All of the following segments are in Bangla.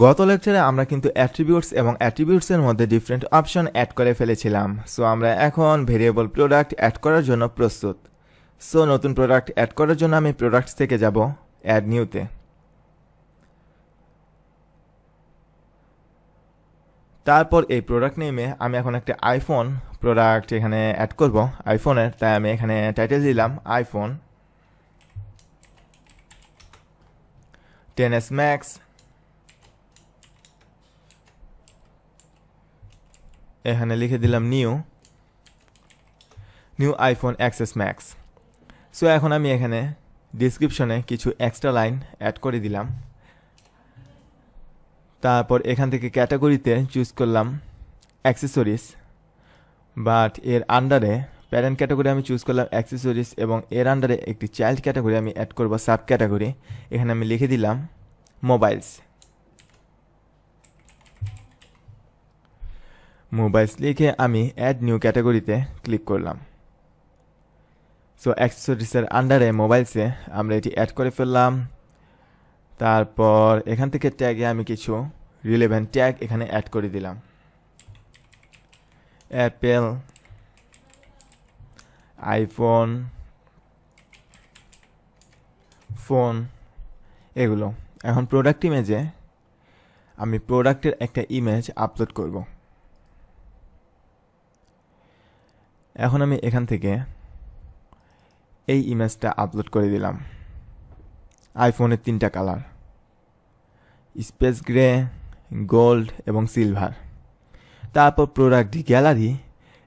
গত লেকচারে আমরা কিন্তু অ্যাট্রিবিউটস এবং অ্যাট্রিবিউটসের মধ্যে ডিফারেন্ট অপশন অ্যাড করে ফেলেছিলাম। সো আমরা এখন ভেরিয়েবল প্রোডাক্ট অ্যাড করার জন্য প্রস্তুত। সো নতুন প্রোডাক্ট অ্যাড করার জন্য আমি প্রোডাক্টস থেকে যাব অ্যাড নিউতে। তারপর এই প্রোডাক্ট নেমে আমি এখন একটা আইফোন প্রোডাক্ট এখানে অ্যাড করব আইফোনের, তাই আমি এখানে টাইটেল দিলাম আইফোন XS Max। এখানে লিখে দিলাম new iPhone XS Max। So এখন আমি এখানে ডিসক্রিপশনে কিছু এক্সট্রা লাইন অ্যাড করে দিলাম। তারপর এখান থেকে ক্যাটাগরিতে চুজ করলাম অ্যাক্সেসরিজ, বাট এর আন্ডারে প্যারেন্ট ক্যাটাগরি আমি চুজ করলাম অ্যাক্সেসরিজ এবং এর আন্ডারে একটি চাইল্ড ক্যাটাগরি আমি অ্যাড করব সাব ক্যাটাগরি। এখানে আমি লিখে দিলাম মোবাইলস লিখে আমি অ্যাড নিউ ক্যাটাগরিতে ক্লিক করলাম। সো অ্যাক্সেসরিজের আন্ডারে মোবাইলসে আমরা এটি অ্যাড করে ফেললাম। তারপর এখান থেকে ট্যাগে আমি কিছু রিলেভেন্ট ট্যাগ এখানে অ্যাড করে দিলাম, অ্যাপেল, আইফোন, ফোন, এগুলো। এখন প্রোডাক্ট ইমেজে আমি প্রোডাক্টের একটা ইমেজ আপলোড করব। এখন আমি এখান থেকে এই ইমেজটা আপলোড করে দিলাম। আইফোনের 3টা কালার, স্পেস গ্রে, গোল্ড এবং সিলভার। তারপর প্রোডাক্ট গ্যালারি,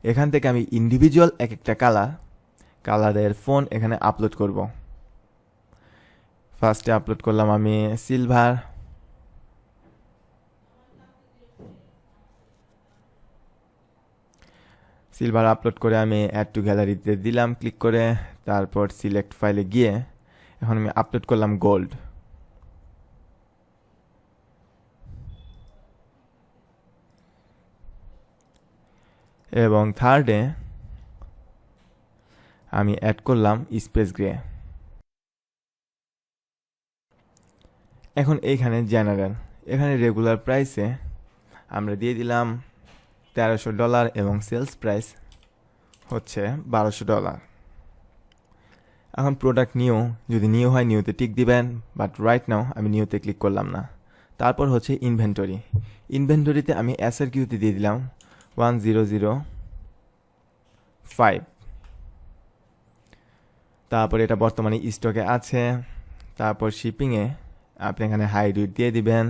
এখান থেকে আমি ইন্ডিভিজুয়াল এক একটা কালারের ফোন এখানে আপলোড করব। ফার্স্টে আপলোড করলাম আমি সিলভার, আপলোড করে আমি অ্যাড টু গ্যালারিতে দিলাম ক্লিক করে। তারপর সিলেক্ট ফাইলে গিয়ে এখন আমি আপলোড করলাম গোল্ড। এবং থার্ডে আমি অ্যাড করলাম স্পেস গ্রে। এখন এইখানে জেনারেল, এখানে রেগুলার প্রাইসে আমরা দিয়ে দিলাম $1300 এবং সেলস প্রাইস হচ্ছে $1200। এখন প্রোডাক্ট নিউ, যদি নিউ হয় নিউতে টিক দিবেন, বাট রাইট নাও আমি নিউতে ক্লিক করলাম না। তারপর হচ্ছে ইনভেন্টরিতে আমি এসআর কিউতে দিয়ে দিলাম 1005। তারপর এটা বর্তমানে স্টকে আছে। তারপর শিপিংয়ে আপনি এখানে হাই রেট দিয়ে দিবেন।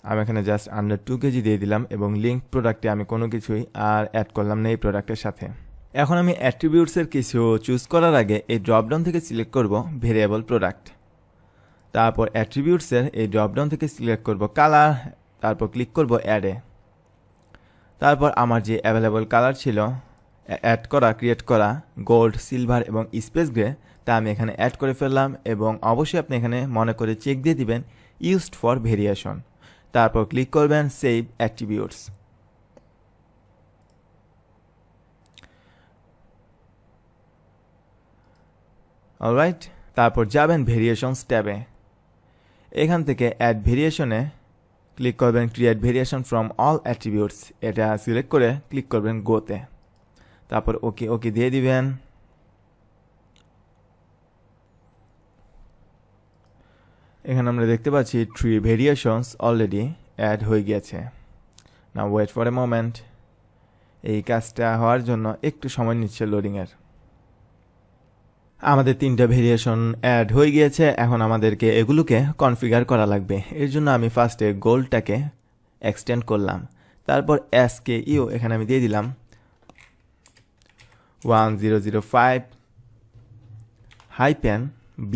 আমি এখানে জাস্ট আন্ডার 2 কেজি দিয়ে দিলাম এবং লিঙ্ক প্রোডাক্টে আমি কোনো কিছুই আর অ্যাড করলাম না এই প্রোডাক্টের সাথে। এখন আমি অ্যাট্রিবিউটসের কিছু চুজ করার আগে এই ড্রপডাউন থেকে সিলেক্ট করব ভেরিয়েবল প্রোডাক্ট। তারপর অ্যাট্রিবিউটসের এই ড্রপডাউন থেকে সিলেক্ট করব কালার, তারপর ক্লিক করব অ্যাডে। তারপর আমার যে অ্যাভেলেবল কালার ছিল ক্রিয়েট করা গোল্ড, সিলভার এবং স্পেস গ্রে, তা আমি এখানে অ্যাড করে ফেললাম। এবং অবশ্যই আপনি এখানে মনে করে চেক দিয়ে দিবেন ইউজড ফর ভেরিয়েশন। তারপর ক্লিক করবেন সেভ অ্যাট্রিবিউটস। অলরাইট, তারপর যাবেন ভেরিয়েশনস ট্যাবে। এখান থেকে অ্যাড ভেরিয়েশনে ক্লিক করবেন create variation from all attributes, এটা সিলেক্ট করে ক্লিক করবেন গোতে। তারপর ওকে দিয়ে দিবেন। এখানে আমরা দেখতে পাচ্ছি 3 ভেরিয়েশনস অলরেডি অ্যাড হয়ে গিয়েছে। নাও ওয়েট ফর এ মোমেন্ট, এই কাজটা হওয়ার জন্য একটু সময় নিচ্ছে লোডিংয়ের। আমাদের 3টা ভেরিয়েশন অ্যাড হয়ে গিয়েছে। এখন আমাদেরকে এগুলোকে কনফিগার করা লাগবে। এর জন্য আমি ফার্স্টে গোল্ডটাকে এক্সটেন্ড করলাম। তারপর SKU এখানে আমি দিয়ে দিলাম 1005-B।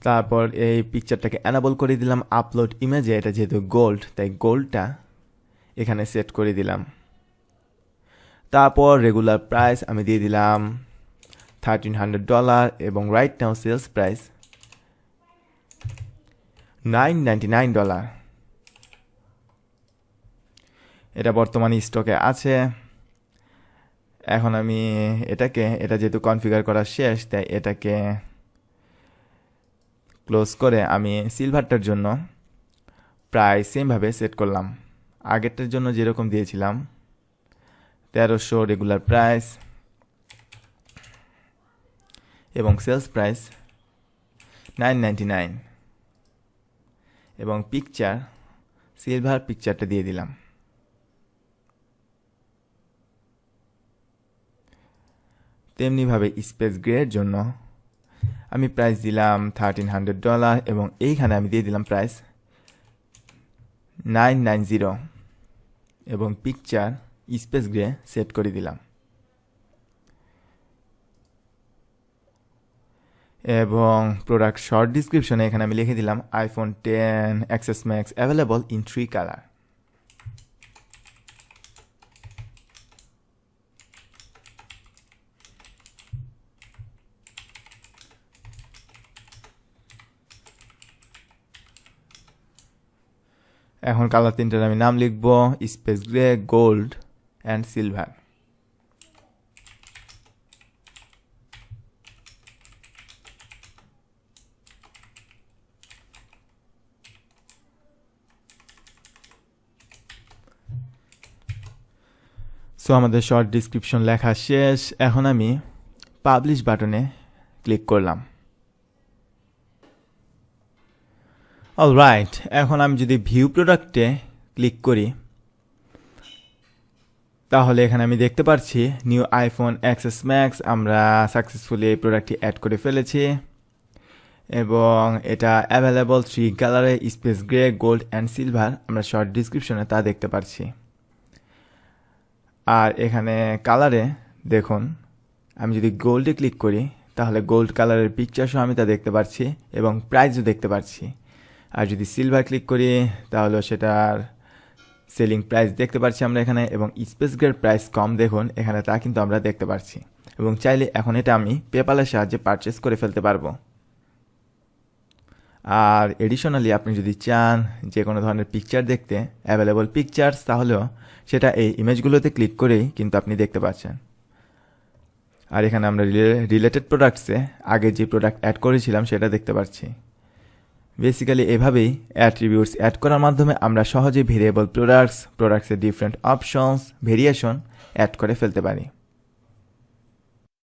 তারপর এই পিকচারটাকে এনাবল করে দিলাম আপলোড ইমেজে। এটা যেহেতু গোল্ড, তাই গোল্ডটা এখানে সেট করে দিলাম। তারপর রেগুলার প্রাইস আমি দিয়ে দিলাম $1300 এবং রাইট নাও সেলস প্রাইস $999। এটা বর্তমানে স্টকে আছে। এখন আমি এটা যেহেতু কনফিগার করা শেষ, তাই এটাকে ক্লোজ করে আমি সিলভারটার জন্য প্রায় সেমভাবে সেট করলাম। আগেরটার জন্য যেরকম দিয়েছিলাম 1300 রেগুলার প্রাইস এবং সেলস প্রাইস 999 এবং পিকচার সিলভার পিকচারটা দিয়ে দিলাম। তেমনিভাবে স্পেস গ্রের জন্য আমি প্রাইস দিলাম $1300 এবং এইখানে আমি দিয়ে দিলাম প্রাইস 990 এবং পিকচার স্পেস গ্রে সেট করে দিলাম। এবং প্রোডাক্ট শর্ট ডিসক্রিপশনে এখানে আমি লিখে দিলাম iPhone XS Max available in 3 colour. এখন কালার তিনটার আমি নাম লিখব space grey, gold and silver. So আমাদের শর্ট ডিসক্রিপশন লেখা শেষ। এখন আমি পাবলিশ বাটনে ক্লিক করলাম। অলরাইট, এখন আমি যদি ভিউ প্রোডাক্টে ক্লিক করি তাহলে এখানে আমি দেখতে পাচ্ছি নিউ iPhone XS Max আমরা সাকসেসফুলি এই প্রোডাক্টটি অ্যাড করে ফেলেছি এবং এটা অ্যাভেলেবল 3 কালারে space grey, gold and silver. আমরা শর্ট ডিসক্রিপশনে তা দেখতে পাচ্ছি। আর এখানে কালারে দেখুন, আমি যদি গোল্ডে ক্লিক করি তাহলে গোল্ড কালারের পিকচার সহ আমি তা দেখতে পাচ্ছি এবং প্রাইসও দেখতে পাচ্ছি। আর যদি সিলভার ক্লিক করি তাহলে সেটার সেলিং প্রাইস দেখতে পাচ্ছি আমরা এখানে এবং স্পেস গ্রেড প্রাইস কম দেখুন এখানে, তা কিন্তু আমরা দেখতে পাচ্ছি। এবং চাইলে এখন এটা আমি পেপ্যালের সাহায্যে পারচেস করে ফেলতে পারবো। আর এডিশনালি আপনি যদি চান যে কোনো ধরনের পিকচার দেখতে অ্যাভেলেবল পিকচার্স, তাহলেও সেটা এই ইমেজগুলোতে ক্লিক করেই কিন্তু আপনি দেখতে পাচ্ছেন। আর এখানে আমরা রিলেটেড প্রোডাক্টসে আগে যে প্রোডাক্ট অ্যাড করেছিলাম সেটা দেখতে পাচ্ছি। বেসিক্যালি এভাবেই অ্যাট্রিবিউটস অ্যাড করার মাধ্যমে আমরা সহজেই ভেরিয়েবল প্রোডাক্টসের ডিফারেন্ট অপশনস, ভেরিয়েশন অ্যাড করে ফেলতে পারি।